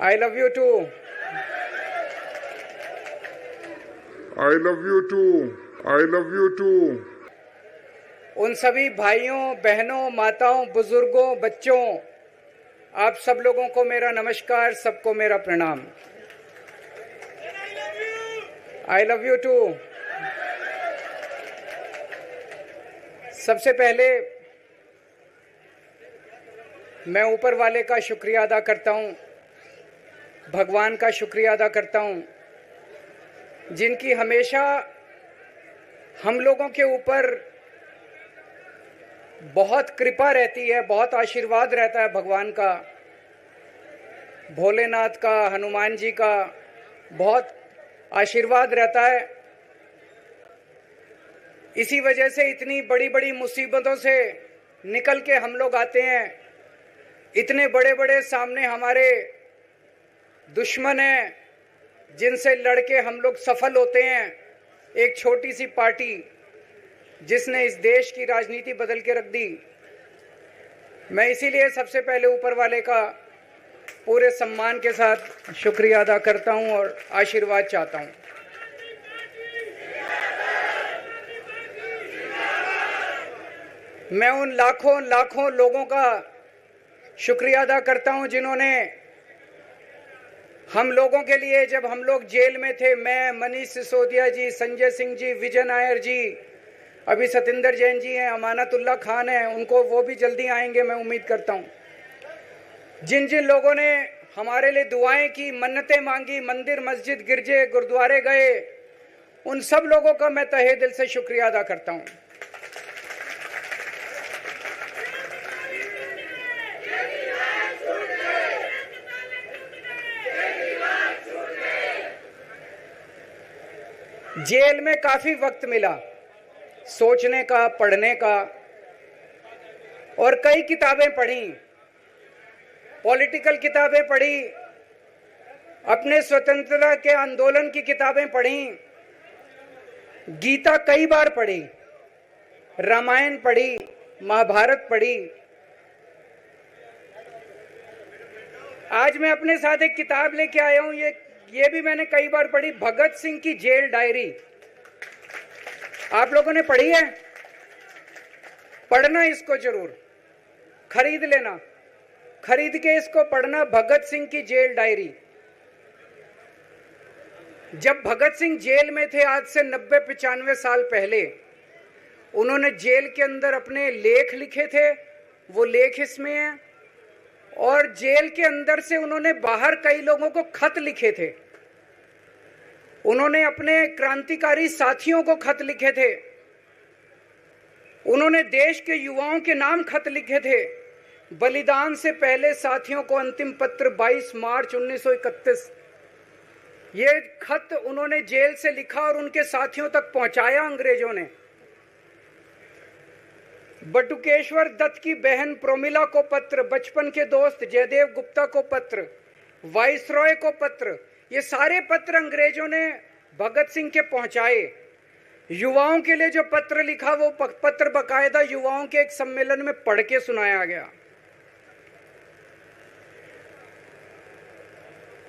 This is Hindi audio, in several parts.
I love you too. I love you too. I love you too. उन सभी भाइयों, बहनों, माताओं, बुजुर्गों, बच्चों, आप सब लोगों को मेरा नमस्कार, सबको मेरा प्रणाम। I love you too. सबसे पहले मैं ऊपर वाले का शुक्रिया अदा करता हूं, भगवान का शुक्रिया अदा करता हूं, जिनकी हमेशा हम लोगों के ऊपर बहुत कृपा रहती है, बहुत आशीर्वाद रहता है भगवान का, भोलेनाथ का, हनुमान जी का बहुत आशीर्वाद रहता है। इसी वजह से इतनी बड़ी बड़ी मुसीबतों से निकल के हम लोग आते हैं। इतने बड़े बड़े सामने हमारे दुश्मन हैं जिनसे लड़के हम लोग सफल होते हैं। एक छोटी सी पार्टी जिसने इस देश की राजनीति बदल के रख दी। मैं इसीलिए सबसे पहले ऊपर वाले का पूरे सम्मान के साथ शुक्रिया अदा करता हूं और आशीर्वाद चाहता हूं। मैं उन लाखों लाखों लोगों का शुक्रिया अदा करता हूं जिन्होंने हम लोगों के लिए, जब हम लोग जेल में थे, मैं, मनीष सिसोदिया जी, संजय सिंह जी, विजय नायर जी, अभी सतिंदर जैन जी हैं, अमानतुल्लाह खान हैं, उनको वो भी जल्दी आएंगे मैं उम्मीद करता हूं। जिन जिन लोगों ने हमारे लिए दुआएं की, मन्नतें मांगी, मंदिर, मस्जिद, गिरजे, गुरुद्वारे गए, उन सब लोगों का मैं तहे दिल से शुक्रिया अदा करता हूं। जेल में काफी वक्त मिला सोचने का, पढ़ने का, और कई किताबें पढ़ी, पॉलिटिकल किताबें पढ़ी, अपने स्वतंत्रता के आंदोलन की किताबें पढ़ी, गीता कई बार पढ़ी, रामायण पढ़ी, महाभारत पढ़ी। आज मैं अपने साथ एक किताब लेके आया हूं, ये भी मैंने कई बार पढ़ी, भगत सिंह की जेल डायरी। आप लोगों ने पढ़ी है? पढ़ना इसको जरूर, खरीद लेना, खरीद के इसको पढ़ना, भगत सिंह की जेल डायरी। जब भगत सिंह जेल में थे, आज से 90-95 साल पहले, उन्होंने जेल के अंदर अपने लेख लिखे थे, वो लेख इसमें हैं। और जेल के अंदर से उन्होंने बाहर कई लोगों को खत लिखे थे, उन्होंने अपने क्रांतिकारी साथियों को खत लिखे थे, उन्होंने देश के युवाओं के नाम खत लिखे थे। बलिदान से पहले साथियों को अंतिम पत्र 22 मार्च 1931, ये खत उन्होंने जेल से लिखा और उनके साथियों तक पहुंचाया अंग्रेजों ने। बटुकेश्वर दत्त की बहन प्रोमिला को पत्र, बचपन के दोस्त जयदेव गुप्ता को पत्र, वाइसरॉय को पत्र, ये सारे पत्र अंग्रेजों ने भगत सिंह के पहुंचाए। युवाओं के लिए जो पत्र लिखा, वो पत्र बकायदा युवाओं के एक सम्मेलन में पढ़ के सुनाया गया।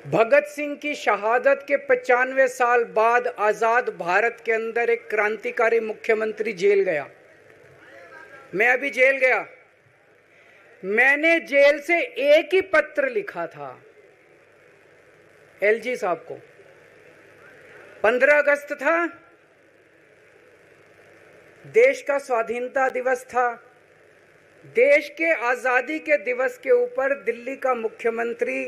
भगत सिंह की शहादत के 95 साल बाद आजाद भारत के अंदर एक क्रांतिकारी मुख्यमंत्री जेल गया। मैं अभी जेल गया, मैंने जेल से एक ही पत्र लिखा था एलजी साहब को। 15 अगस्त था, देश का स्वाधीनता दिवस था। देश के आजादी के दिवस के ऊपर दिल्ली का मुख्यमंत्री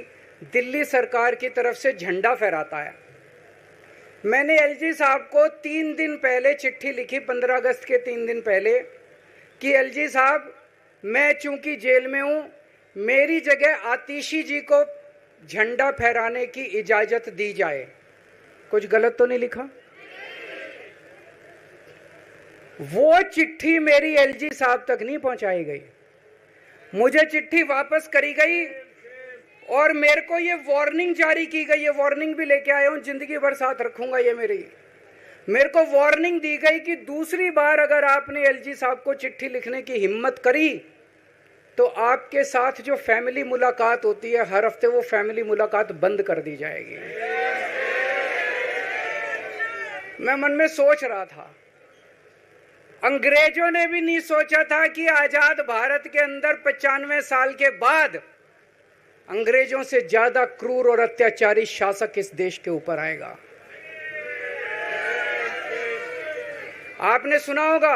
दिल्ली सरकार की तरफ से झंडा फहराता है। मैंने एलजी साहब को 3 दिन पहले चिट्ठी लिखी, 15 अगस्त के 3 दिन पहले, कि एलजी साहब, मैं चूंकि जेल में हूं, मेरी जगह आतिशी जी को झंडा फहराने की इजाजत दी जाए। कुछ गलत तो नहीं लिखा? वो चिट्ठी मेरी एलजी साहब तक नहीं पहुंचाई गई, मुझे चिट्ठी वापस करी गई और मेरे को ये वार्निंग जारी की गई। ये वार्निंग भी लेके आया हूं, जिंदगी भर साथ रखूंगा ये मेरे को वार्निंग दी गई कि दूसरी बार अगर आपने एलजी साहब को चिट्ठी लिखने की हिम्मत करी तो आपके साथ जो फैमिली मुलाकात होती है हर हफ्ते, वो फैमिली मुलाकात बंद कर दी जाएगी। मैं मन में सोच रहा था, अंग्रेजों ने भी नहीं सोचा था कि आजाद भारत के अंदर 95 साल के बाद अंग्रेजों से ज्यादा क्रूर और अत्याचारी शासक इस देश के ऊपर आएगा। आपने सुना होगा